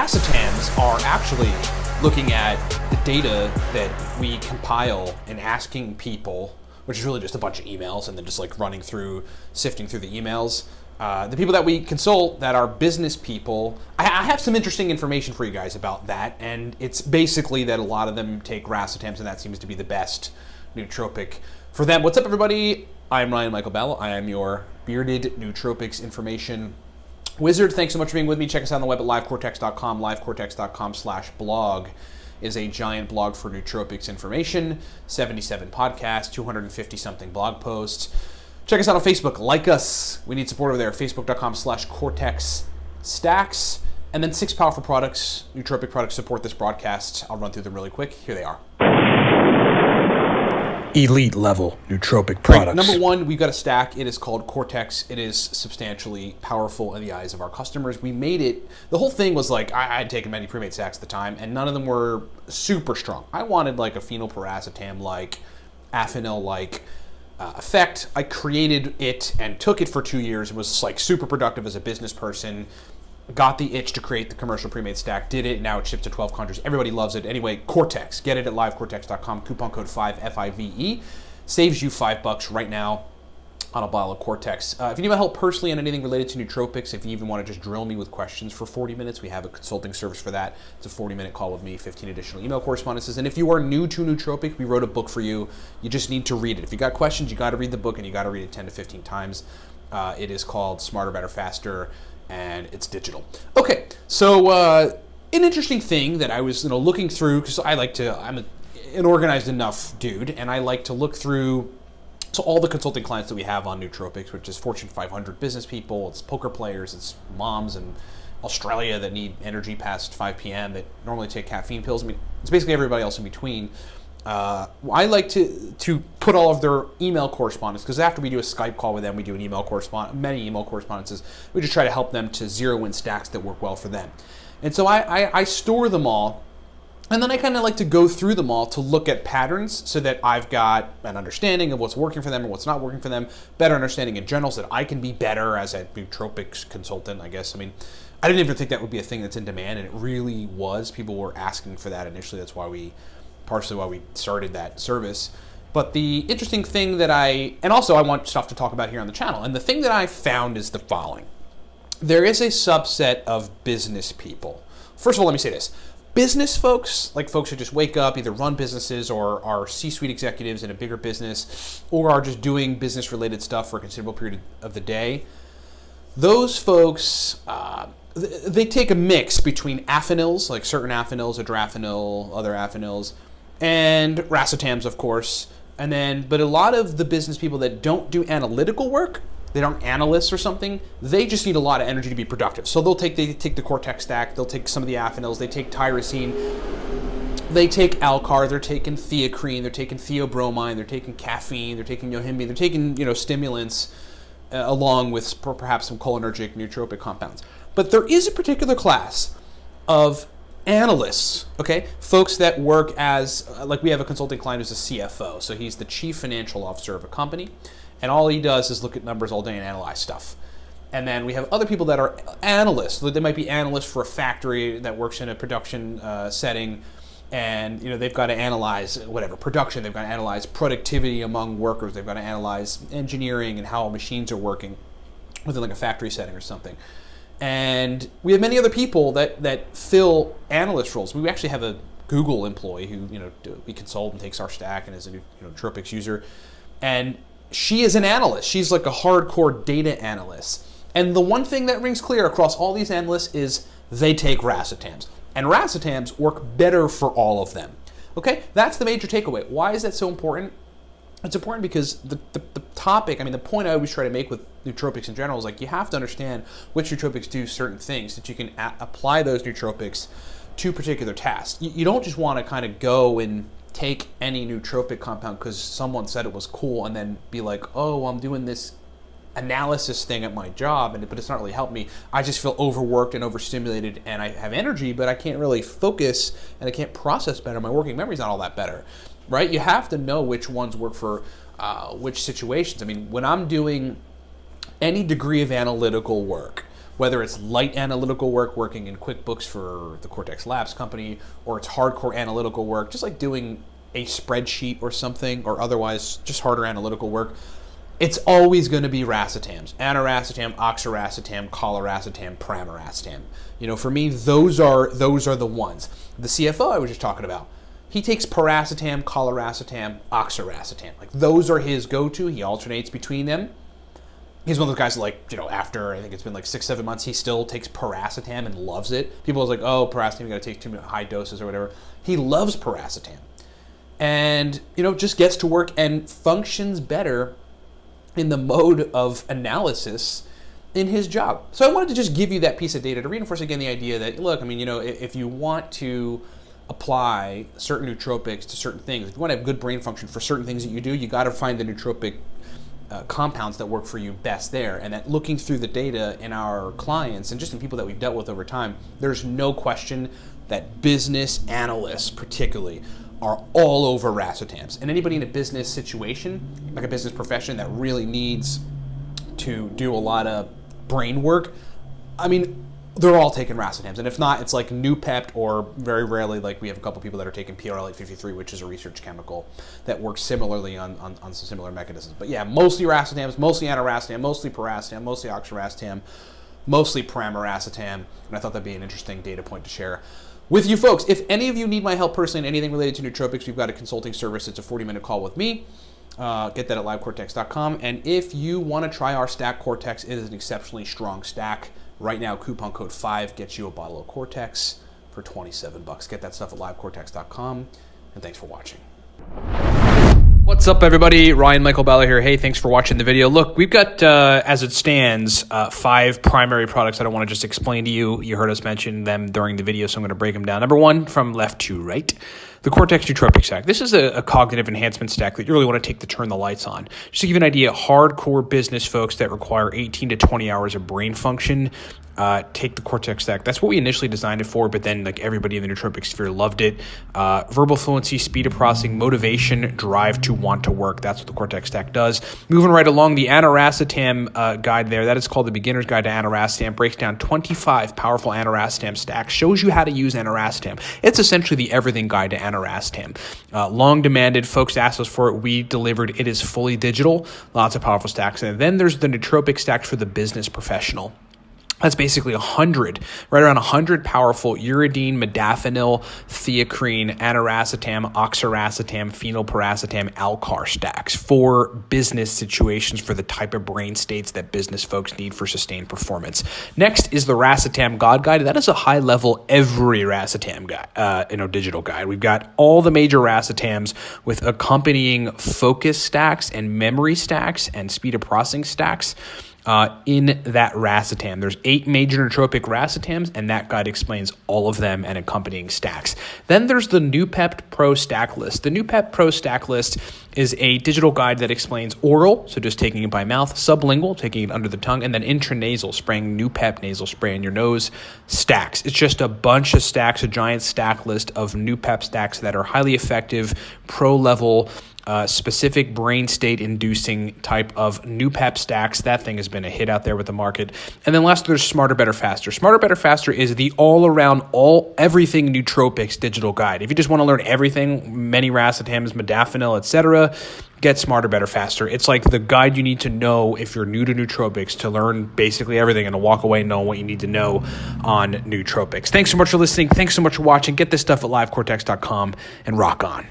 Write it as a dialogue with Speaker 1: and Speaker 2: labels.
Speaker 1: Racetams are actually looking at the data that we compile and asking people, which is really just a bunch of emails and then just like sifting through the emails. The people that we consult that are business people, I have some interesting information for you guys about that, and it's basically that a lot of them take Racetams, and that seems to be the best nootropic for them. What's up, everybody? I'm Ryan Michael Bell. I am your bearded nootropics information wizard. Thanks so much for being with me. Check us out on the web at livecortex.com. livecortex.com/blog is a giant blog for nootropics information. 77 podcasts, 250 something blog posts. Check us out on Facebook. Like us. We need support over there. Facebook.com/Cortex Stacks. And then 6 powerful products, nootropic products, support this broadcast. I'll run through them really quick. Here they are. Elite level nootropic products. Right, number 1, we've got a stack. It is called Cortex. It is substantially powerful in the eyes of our customers. We made it, the whole thing was like, I had taken many pre-made stacks at the time, and none of them were super strong. I wanted like a phenylpiracetam-like, Afinil-like effect. I created it and took it for 2 years. It was like super productive as a business person. Got the itch to create the commercial pre-made stack, did it, now it ships to 12 countries. Everybody loves it. Anyway, Cortex, get it at livecortex.com, coupon code 5, F-I-V-E. Saves you $5 right now on a bottle of Cortex. If you need my help personally on anything related to nootropics, if you even want to just drill me with questions for 40 minutes, we have a consulting service for that. It's a 40-minute call with me, 15 additional email correspondences. And if you are new to nootropics, we wrote a book for you. You just need to read it. If you got questions, you got to read the book, and you got to read it 10 to 15 times. It is called Smarter, Better, Faster, and it's digital. Okay, so an interesting thing that I was looking through, because I'm an organized enough dude, and I like to look through all the consulting clients that we have on nootropics, which is Fortune 500 business people, it's poker players, it's moms in Australia that need energy past 5 p.m. that normally take caffeine pills. I mean, it's basically everybody else in between. I like to put all of their email correspondence, because after we do a Skype call with them, we do many email correspondences. We just try to help them to zero in stacks that work well for them. And so I store them all, and then I kind of like to go through them all to look at patterns so that I've got an understanding of what's working for them and what's not working for them, better understanding in general so that I can be better as a nootropics consultant, I guess. I mean, I didn't even think that would be a thing that's in demand, and it really was. People were asking for that initially. That's partially why we started that service. But the interesting thing and also I want stuff to talk about here on the channel, and the thing that I found is the following. There is a subset of business people. First of all, let me say this. Business folks, like folks who just wake up, either run businesses or are C-suite executives in a bigger business, or are just doing business-related stuff for a considerable period of the day, those folks, they take a mix between Afinils, like certain Afinils, Adrafinil, other Afinils, and Racetams, of course. But a lot of the business people that don't do analytical work, they aren't analysts or something, they just need a lot of energy to be productive. So they take the Cortex stack, they'll take some of the Afinils, they take tyrosine, they take Alcar, they're taking theocrine, they're taking theobromine, they're taking caffeine, they're taking yohimbine, they're taking stimulants along with perhaps some cholinergic nootropic compounds. But there is a particular class of analysts, okay? Folks that work as, like we have a consulting client who's a CFO, so he's the chief financial officer of a company, and all he does is look at numbers all day and analyze stuff. And then we have other people that are analysts. They might be analysts for a factory that works in a production setting, and they've got to analyze production, they've got to analyze productivity among workers, they've got to analyze engineering and how machines are working within like a factory setting or something. And we have many other people that fill analyst roles. We actually have a Google employee who we consult and takes our stack and is a nootropics user, and she is an analyst. She's like a hardcore data analyst. And the one thing that rings clear across all these analysts is they take Racetams, and Racetams work better for all of them. Okay, that's the major takeaway. Why is that so important? It's important because the topic, the point I always try to make with nootropics in general is like you have to understand which nootropics do certain things, that you can apply those nootropics to particular tasks. You don't just want to kind of go and take any nootropic compound because someone said it was cool and then be like, oh, I'm doing this analysis thing at my job, but it's not really helped me. I just feel overworked and overstimulated, and I have energy, but I can't really focus and I can't process better. My working memory's not all that better. Right? You have to know which ones work for which situations. When I'm doing any degree of analytical work, whether it's light analytical work, working in QuickBooks for the Cortex Labs company, or it's hardcore analytical work, just like doing a spreadsheet or something, or otherwise just harder analytical work, it's always going to be racetams. Aniracetam, oxiracetam, coliracetam, pramiracetam. You know, for me, those are the ones. The CFO I was just talking about, he takes paracetam, coliracetam, oxiracetam. Like, those are his go-to. He alternates between them. He's one of those guys that, like, you know, after I think it's been like 6-7 months, he still takes paracetam and loves it. People are like, oh, paracetam, you got to take too many high doses or whatever. He loves paracetam, and, you know, just gets to work and functions better in the mode of analysis in his job. So I wanted to just give you that piece of data to reinforce again the idea that, look, I mean, you know, if you want to apply certain nootropics to certain things, if you want to have good brain function for certain things that you do, you got to find the nootropic compounds that work for you best there. And that, looking through the data in our clients and just in people that we've dealt with over time, there's no question that business analysts particularly are all over racetams. And anybody in a business situation, like a business profession that really needs to do a lot of brain work, I mean, they're all taking racetams. And if not, it's like Noopept, or very rarely, like we have a couple people that are taking PRL-853, which is a research chemical that works similarly on some similar mechanisms. But yeah, mostly racetams, mostly aniracetam, mostly paracetam, mostly oxiracetam, mostly pramiracetam. And I thought that'd be an interesting data point to share with you folks. If any of you need my help personally in anything related to nootropics, we've got a consulting service. It's a 40-minute call with me. Get that at livecortex.com. And if you want to try our stack Cortex, it is an exceptionally strong stack. Right now, coupon code 5 gets you a bottle of Cortex for $27. Get that stuff at livecortex.com. And thanks for watching. What's up, everybody? Ryan Michael Balla here. Hey, thanks for watching the video. Look, we've got, as it stands, 5 primary products that I want to just explain to you. You heard us mention them during the video, so I'm going to break them down. Number 1, from left to right, the Cortex Nootropic Stack. This is a cognitive enhancement stack that you really want to take to turn the lights on. Just to give you an idea, hardcore business folks that require 18 to 20 hours of brain function, take the Cortex Stack. That's what we initially designed it for, but then like everybody in the nootropic sphere loved it. Verbal fluency, speed of processing, motivation, drive to want to work. That's what the Cortex Stack does. Moving right along, the aniracetam guide there, that is called the Beginner's Guide to Aniracetam, breaks down 25 powerful aniracetam stacks, shows you how to use aniracetam. It's essentially the everything guide to aniracetam. Long demanded, folks asked us for it. We delivered. It is fully digital, lots of powerful stacks. And then there's the nootropic stack for the business professional. That's basically 100, right around 100 powerful uridine, modafinil, theacrine, aniracetam, oxiracetam, phenylparacetam, alcar stacks for business situations, for the type of brain states that business folks need for sustained performance. Next is the Racetam God Guide. That is a high-level every racetam guide, digital guide. We've got all the major racetams with accompanying focus stacks and memory stacks and speed of processing stacks. In that racetam. There's 8 major nootropic racetams, and that guide explains all of them and accompanying stacks. Then there's the Noopept Pro Stack List. The Noopept Pro Stack List is a digital guide that explains oral, so just taking it by mouth, sublingual, taking it under the tongue, and then intranasal, spraying Noopept nasal spray in your nose, stacks. It's just a bunch of stacks, a giant stack list of Noopept stacks that are highly effective, pro-level, specific brain state inducing type of Noopept stacks. That thing has been a hit out there with the market. And then last, there's Smarter, Better, Faster. Smarter, Better, Faster is the all-around, everything nootropics digital guide. If you just want to learn everything, many racetams, modafinil, etc., get Smarter, Better, Faster. It's like the guide you need to know if you're new to nootropics, to learn basically everything and to walk away knowing what you need to know on nootropics. Thanks so much for listening. Thanks so much for watching. Get this stuff at livecortex.com and rock on.